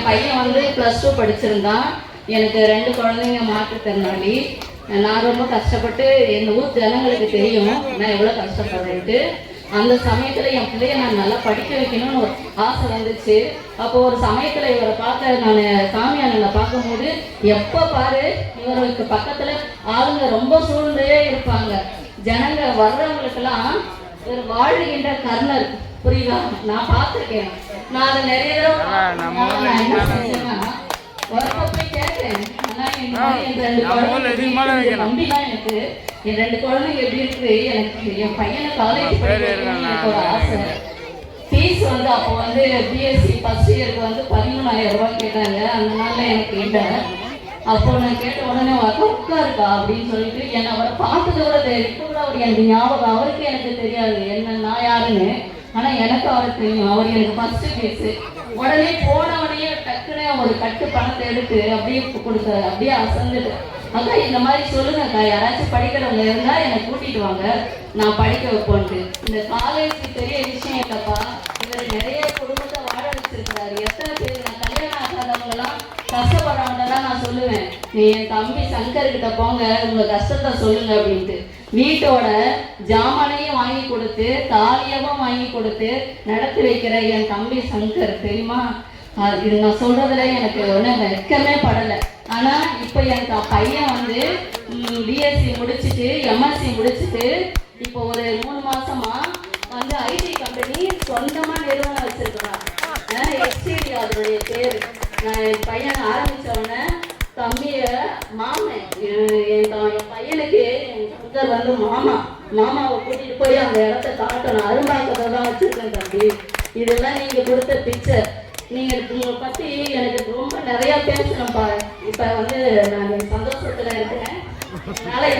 என் பையன் வந்து +2 படிச்சிருந்தான். எனக்கு 2 குழந்தைங்க மாற்றுத்திறனாளி. நான் ரொம்ப கஷ்டப்பட்டு எங்கள் ஊர் ஜனங்களுக்கு தெரியும் நான் எவ்வளோ கஷ்டப்படுறேன்ட்டு. அந்த சமயத்தில் என் பிள்ளைய நான் நல்லா படிக்க வைக்கணும்னு ஒரு ஆசை வந்துச்சு. அப்போது ஒரு சமயத்தில் இவரை பார்க்க நான் சாமியானங்களை பார்க்கும்போது எப்போ பாரு இவருக்கு பக்கத்தில் ஆளுங்க ரொம்ப சூழ்ந்தே இருப்பாங்க. ஜனங்க வர்றவங்களுக்கெல்லாம் இவர் வாழ்கின்ற கர்ணர், புரியுதா? நான் பார்த்துருக்கேன். நான் அதை நிறைய தடவை என்ன செஞ்சேன்னா போய் கேட்கிறேன். ஆனால் என் 2 குழந்தைங்க நம்பிதான் எனக்கு என் 2 குழந்தைங்க எப்படி இருக்குது, எனக்கு என் பையனை காலேஜ் படிக்கணும்னு எனக்கு ஒரு ஆசை. ஃபீஸ் வந்து அப்போ வந்து பிஎஸ்சி ஃபர்ஸ்ட் இயருக்கு வந்து 13,000 ரூபாய் கேட்டாங்க. அந்த நாளில் எனக்கு இல்லை. அப்போ நான் கேட்ட உடனே அக்கா இருக்கா அப்படின்னு சொல்லிட்டு என்னை அவரை பார்த்தது கூட இப்போ கூட அவர் எனக்கு ஞாபகம். அவருக்கு எனக்கு தெரியாது என்ன நான் யாருன்னு, ஆனால் எனக்கு அவர் தெரியும். அவர் எனக்கு ஃபர்ஸ்ட் ஃபீஸு. உடனே போனவனையே டக்குன்னு ஒரு கட்டு பணத்தை எடுத்து அப்படியே கொடுத்தாரு. அப்படியே அசந்துட்டு அக்கா இந்த மாதிரி சொல்லுங்கக்கா, யாராச்சும் படிக்கிறவங்க இருந்தால் என்னை கூட்டிட்டு வாங்க, நான் படிக்க வைப்போன்ட்டு. இந்த காலேஜ் பெரிய விஷயம் இல்லைப்பா. இவர் நிறைய குடும்பத்தை வாழ வச்சிருக்கிறாரு. எத்தனை பேர் நான் கல்யாணம் ஆகாதவங்கலாம் கஷ்டப்படுறவங்கலாம் நான் சொல்லுவேன், நீ என் தம்பி சங்கர்கிட்ட போங்க, உங்க கஷ்டத்தை சொல்லுங்க அப்படின்ட்டு. வீட்டோட ஜாமானையும் வாங்கி கொடுத்து தாலியவும் வாங்கி கொடுத்து நடத்தி வைக்கிற என் தம்பி சங்கர் தெரியுமா? இது நான் சொல்றதுல எனக்கு ஒன்றும் வெட்கமே படலை. ஆனால் இப்போ எனக்கு பையன் வந்து பிஎஸ்சி முடிச்சுட்டு எம்எஸ்சி முடிச்சுட்டு இப்போ ஒரு 3 மாசமா வந்து ஐடி கம்பெனி சொந்தமாக நிறுவனம் வச்சிருக்கிறான். எக்ஸ்டிடி அதனுடைய பேர். நான் என் பையன் ஆரம்பித்தோடனே தம்பிய மாமன் என் பையனுக்கு என் சுந்தர் வந்து மாமாவை கூட்டிகிட்டு போய் அந்த இடத்த காட்டணும். அரும்பாக்கத்தை தான் வச்சுருக்கேன் தம்பி. இதெல்லாம் நீங்கள் கொடுத்த பிக்சர். நீங்கள் உங்களை பற்றி எனக்கு ரொம்ப நிறையா பேசணும்ப்பா. இப்போ வந்து நான் சந்தோஷத்தில் இருக்கிறேன். அதனால்